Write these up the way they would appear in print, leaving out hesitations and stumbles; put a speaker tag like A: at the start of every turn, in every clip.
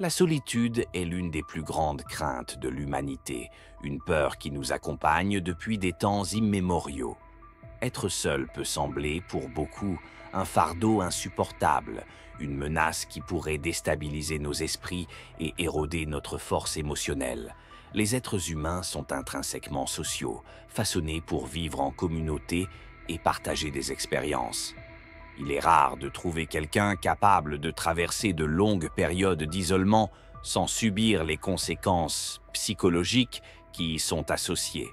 A: La solitude est l'une des plus grandes craintes de l'humanité, une peur qui nous accompagne depuis des temps immémoriaux. Être seul peut sembler, pour beaucoup, un fardeau insupportable, une menace qui pourrait déstabiliser nos esprits et éroder notre force émotionnelle. Les êtres humains sont intrinsèquement sociaux, façonnés pour vivre en communauté et partager des expériences. Il est rare de trouver quelqu'un capable de traverser de longues périodes d'isolement sans subir les conséquences psychologiques qui y sont associées.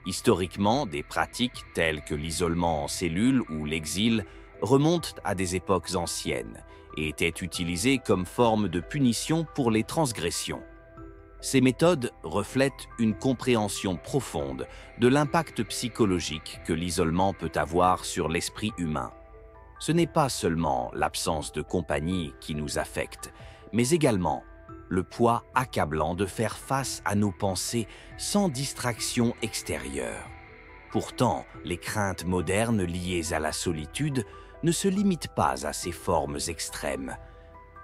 A: Historiquement, des pratiques telles que l'isolement en cellule ou l'exil remontent à des époques anciennes et étaient utilisées comme forme de punition pour les transgressions. Ces méthodes reflètent une compréhension profonde de l'impact psychologique que l'isolement peut avoir sur l'esprit humain. Ce n'est pas seulement l'absence de compagnie qui nous affecte, mais également le poids accablant de faire face à nos pensées sans distraction extérieure. Pourtant, les craintes modernes liées à la solitude ne se limitent pas à ces formes extrêmes.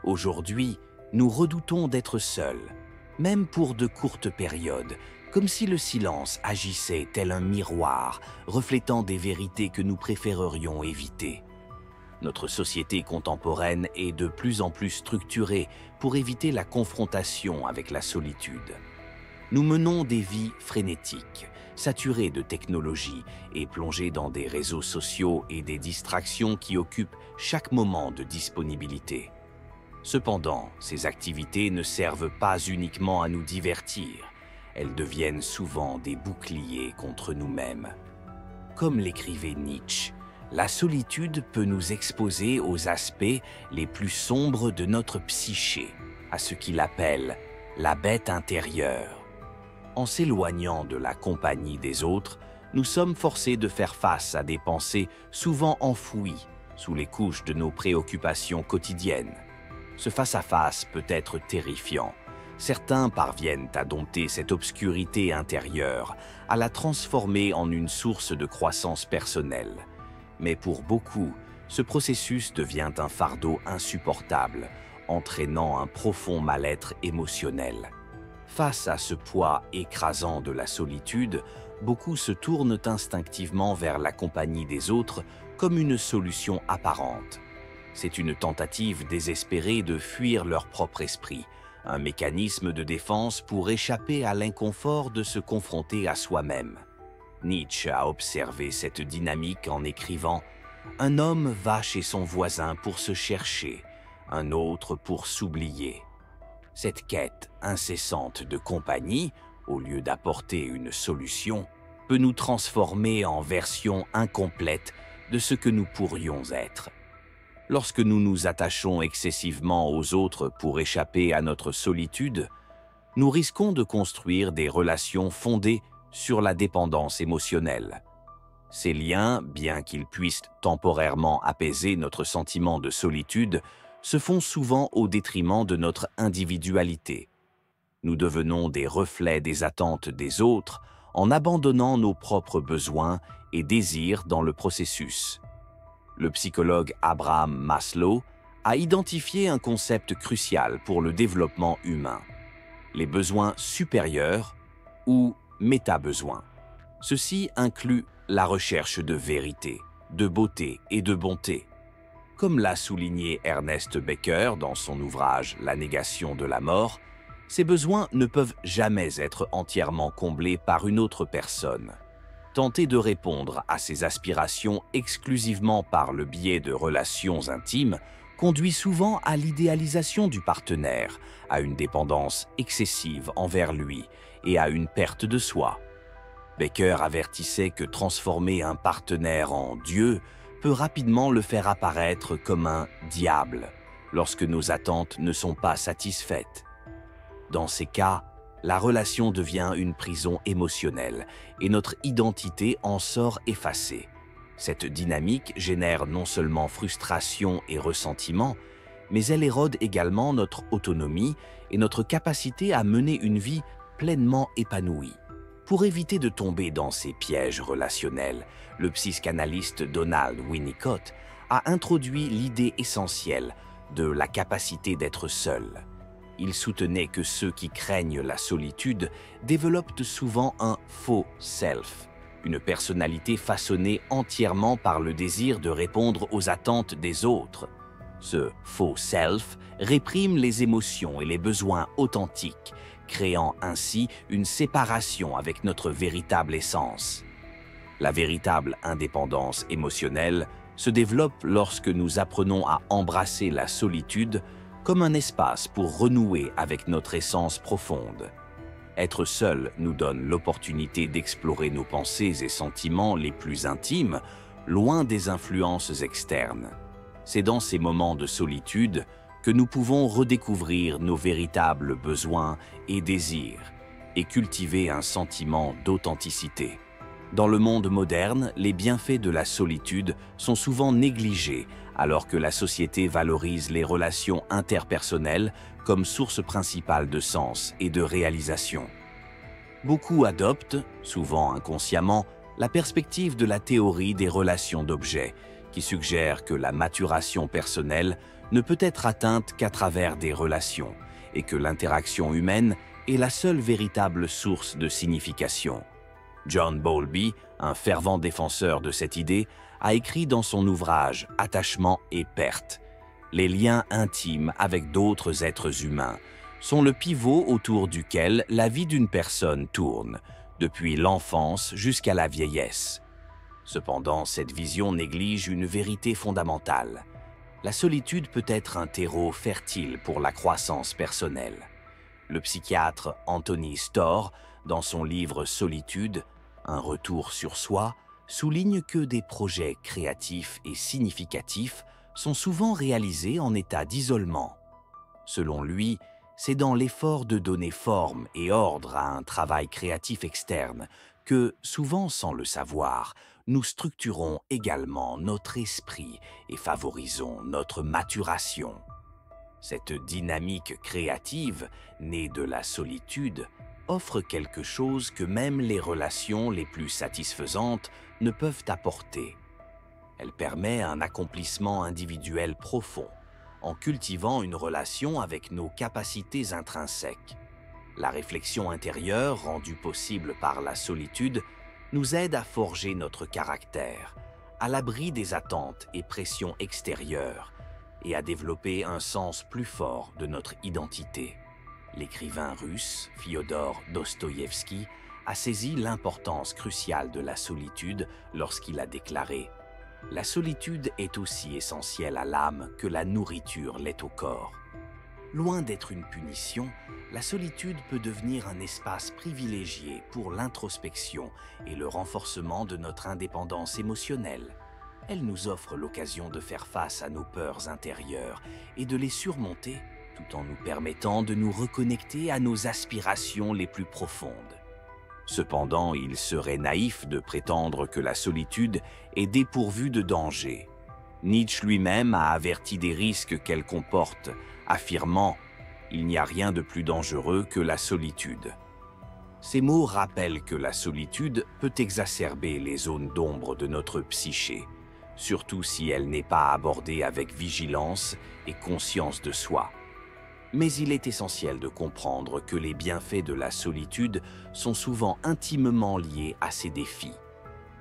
A: Aujourd'hui, nous redoutons d'être seuls, même pour de courtes périodes, comme si le silence agissait tel un miroir, reflétant des vérités que nous préférerions éviter. Notre société contemporaine est de plus en plus structurée pour éviter la confrontation avec la solitude. Nous menons des vies frénétiques, saturées de technologie et plongées dans des réseaux sociaux et des distractions qui occupent chaque moment de disponibilité. Cependant, ces activités ne servent pas uniquement à nous divertir, elles deviennent souvent des boucliers contre nous-mêmes. Comme l'écrivait Nietzsche, la solitude peut nous exposer aux aspects les plus sombres de notre psyché, à ce qu'il appelle la bête intérieure. En s'éloignant de la compagnie des autres, nous sommes forcés de faire face à des pensées souvent enfouies sous les couches de nos préoccupations quotidiennes. Ce face-à-face peut être terrifiant. Certains parviennent à dompter cette obscurité intérieure, à la transformer en une source de croissance personnelle. Mais pour beaucoup, ce processus devient un fardeau insupportable, entraînant un profond mal-être émotionnel. Face à ce poids écrasant de la solitude, beaucoup se tournent instinctivement vers la compagnie des autres comme une solution apparente. C'est une tentative désespérée de fuir leur propre esprit, un mécanisme de défense pour échapper à l'inconfort de se confronter à soi-même. Nietzsche a observé cette dynamique en écrivant « Un homme va chez son voisin pour se chercher, un autre pour s'oublier ». Cette quête incessante de compagnie, au lieu d'apporter une solution, peut nous transformer en version incomplète de ce que nous pourrions être. Lorsque nous nous attachons excessivement aux autres pour échapper à notre solitude, nous risquons de construire des relations fondées sur la dépendance émotionnelle. Ces liens, bien qu'ils puissent temporairement apaiser notre sentiment de solitude, se font souvent au détriment de notre individualité. Nous devenons des reflets des attentes des autres en abandonnant nos propres besoins et désirs dans le processus. Le psychologue Abraham Maslow a identifié un concept crucial pour le développement humain: les besoins supérieurs ou méta-besoins. Ceci inclut la recherche de vérité, de beauté et de bonté. Comme l'a souligné Ernest Becker dans son ouvrage La négation de la mort, ces besoins ne peuvent jamais être entièrement comblés par une autre personne. Tenter de répondre à ces aspirations exclusivement par le biais de relations intimes conduit souvent à l'idéalisation du partenaire, à une dépendance excessive envers lui et à une perte de soi. Becker avertissait que transformer un partenaire en Dieu peut rapidement le faire apparaître comme un diable lorsque nos attentes ne sont pas satisfaites. Dans ces cas, la relation devient une prison émotionnelle et notre identité en sort effacée. Cette dynamique génère non seulement frustration et ressentiment, mais elle érode également notre autonomie et notre capacité à mener une vie pleinement épanouie. Pour éviter de tomber dans ces pièges relationnels, le psychanalyste Donald Winnicott a introduit l'idée essentielle de la capacité d'être seul. Il soutenait que ceux qui craignent la solitude développent souvent un faux self, une personnalité façonnée entièrement par le désir de répondre aux attentes des autres. Ce faux self réprime les émotions et les besoins authentiques, créant ainsi une séparation avec notre véritable essence. La véritable indépendance émotionnelle se développe lorsque nous apprenons à embrasser la solitude comme un espace pour renouer avec notre essence profonde. Être seul nous donne l'opportunité d'explorer nos pensées et sentiments les plus intimes, loin des influences externes. C'est dans ces moments de solitude que nous pouvons redécouvrir nos véritables besoins et désirs et cultiver un sentiment d'authenticité. Dans le monde moderne, les bienfaits de la solitude sont souvent négligés, alors que la société valorise les relations interpersonnelles comme source principale de sens et de réalisation. Beaucoup adoptent, souvent inconsciemment, la perspective de la théorie des relations d'objets, qui suggère que la maturation personnelle ne peut être atteinte qu'à travers des relations, et que l'interaction humaine est la seule véritable source de signification. John Bowlby, un fervent défenseur de cette idée, a écrit dans son ouvrage « Attachement et perte ». Les liens intimes avec d'autres êtres humains sont le pivot autour duquel la vie d'une personne tourne, depuis l'enfance jusqu'à la vieillesse. Cependant, cette vision néglige une vérité fondamentale. La solitude peut être un terreau fertile pour la croissance personnelle. Le psychiatre Anthony Storr, dans son livre « Solitude, un retour sur soi », souligne que des projets créatifs et significatifs sont souvent réalisés en état d'isolement. Selon lui, c'est dans l'effort de donner forme et ordre à un travail créatif externe que, souvent sans le savoir, nous structurons également notre esprit et favorisons notre maturation. Cette dynamique créative, née de la solitude, offre quelque chose que même les relations les plus satisfaisantes ne peuvent apporter. Elle permet un accomplissement individuel profond, en cultivant une relation avec nos capacités intrinsèques. La réflexion intérieure, rendue possible par la solitude, nous aide à forger notre caractère, à l'abri des attentes et pressions extérieures, et à développer un sens plus fort de notre identité. L'écrivain russe Fyodor Dostoïevski a saisi l'importance cruciale de la solitude lorsqu'il a déclaré « La solitude est aussi essentielle à l'âme que la nourriture l'est au corps ». Loin d'être une punition, la solitude peut devenir un espace privilégié pour l'introspection et le renforcement de notre indépendance émotionnelle. Elle nous offre l'occasion de faire face à nos peurs intérieures et de les surmonter, tout en nous permettant de nous reconnecter à nos aspirations les plus profondes. Cependant, il serait naïf de prétendre que la solitude est dépourvue de danger. Nietzsche lui-même a averti des risques qu'elle comporte, affirmant « Il n'y a rien de plus dangereux que la solitude ». Ces mots rappellent que la solitude peut exacerber les zones d'ombre de notre psyché, surtout si elle n'est pas abordée avec vigilance et conscience de soi. Mais il est essentiel de comprendre que les bienfaits de la solitude sont souvent intimement liés à ces défis.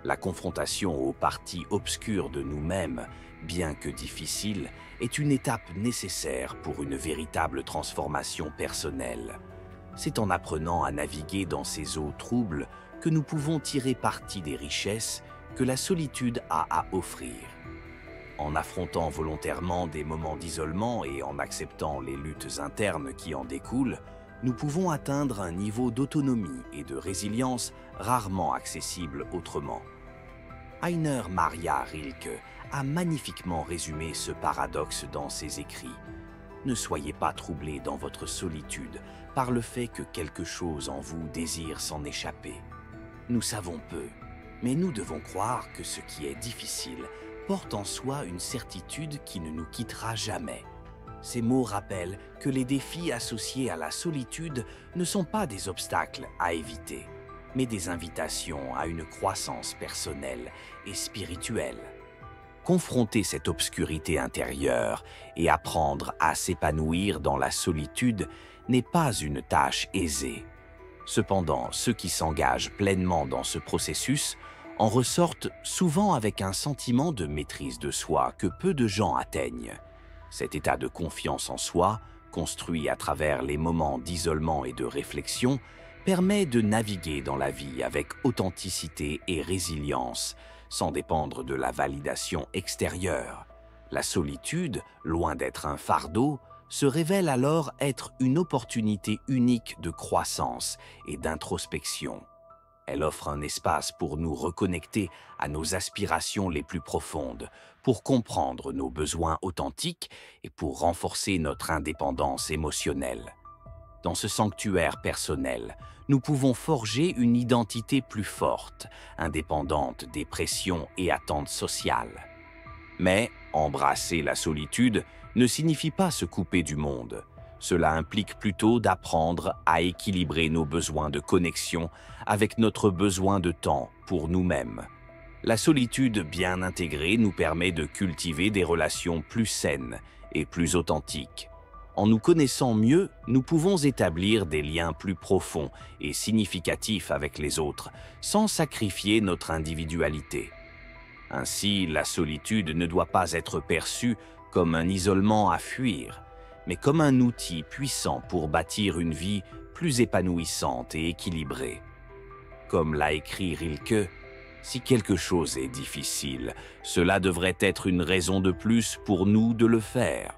A: La confrontation aux parties obscures de nous-mêmes, bien que difficile, est une étape nécessaire pour une véritable transformation personnelle. C'est en apprenant à naviguer dans ces eaux troubles que nous pouvons tirer parti des richesses que la solitude a à offrir. En affrontant volontairement des moments d'isolement et en acceptant les luttes internes qui en découlent, nous pouvons atteindre un niveau d'autonomie et de résilience rarement accessible autrement. Rainer Maria Rilke a magnifiquement résumé ce paradoxe dans ses écrits. Ne soyez pas troublés dans votre solitude par le fait que quelque chose en vous désire s'en échapper. Nous savons peu, mais nous devons croire que ce qui est difficile porte en soi une certitude qui ne nous quittera jamais. Ces mots rappellent que les défis associés à la solitude ne sont pas des obstacles à éviter, mais des invitations à une croissance personnelle et spirituelle. Confronter cette obscurité intérieure et apprendre à s'épanouir dans la solitude n'est pas une tâche aisée. Cependant, ceux qui s'engagent pleinement dans ce processus en ressortent souvent avec un sentiment de maîtrise de soi que peu de gens atteignent. Cet état de confiance en soi, construit à travers les moments d'isolement et de réflexion, permet de naviguer dans la vie avec authenticité et résilience, sans dépendre de la validation extérieure. La solitude, loin d'être un fardeau, se révèle alors être une opportunité unique de croissance et d'introspection. Elle offre un espace pour nous reconnecter à nos aspirations les plus profondes, pour comprendre nos besoins authentiques et pour renforcer notre indépendance émotionnelle. Dans ce sanctuaire personnel, nous pouvons forger une identité plus forte, indépendante des pressions et attentes sociales. Mais embrasser la solitude ne signifie pas se couper du monde. Cela implique plutôt d'apprendre à équilibrer nos besoins de connexion avec notre besoin de temps pour nous-mêmes. La solitude bien intégrée nous permet de cultiver des relations plus saines et plus authentiques. En nous connaissant mieux, nous pouvons établir des liens plus profonds et significatifs avec les autres, sans sacrifier notre individualité. Ainsi, la solitude ne doit pas être perçue comme un isolement à fuir, mais comme un outil puissant pour bâtir une vie plus épanouissante et équilibrée. Comme l'a écrit Rilke, « Si quelque chose est difficile, cela devrait être une raison de plus pour nous de le faire. »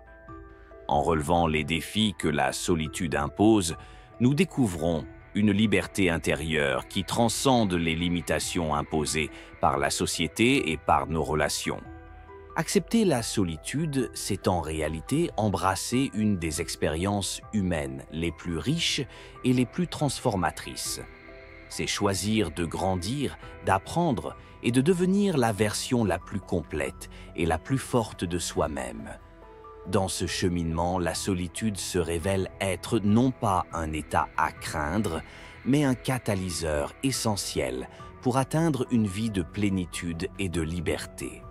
A: En relevant les défis que la solitude impose, nous découvrons une liberté intérieure qui transcende les limitations imposées par la société et par nos relations. Accepter la solitude, c'est en réalité embrasser une des expériences humaines les plus riches et les plus transformatrices. C'est choisir de grandir, d'apprendre et de devenir la version la plus complète et la plus forte de soi-même. Dans ce cheminement, la solitude se révèle être non pas un état à craindre, mais un catalyseur essentiel pour atteindre une vie de plénitude et de liberté.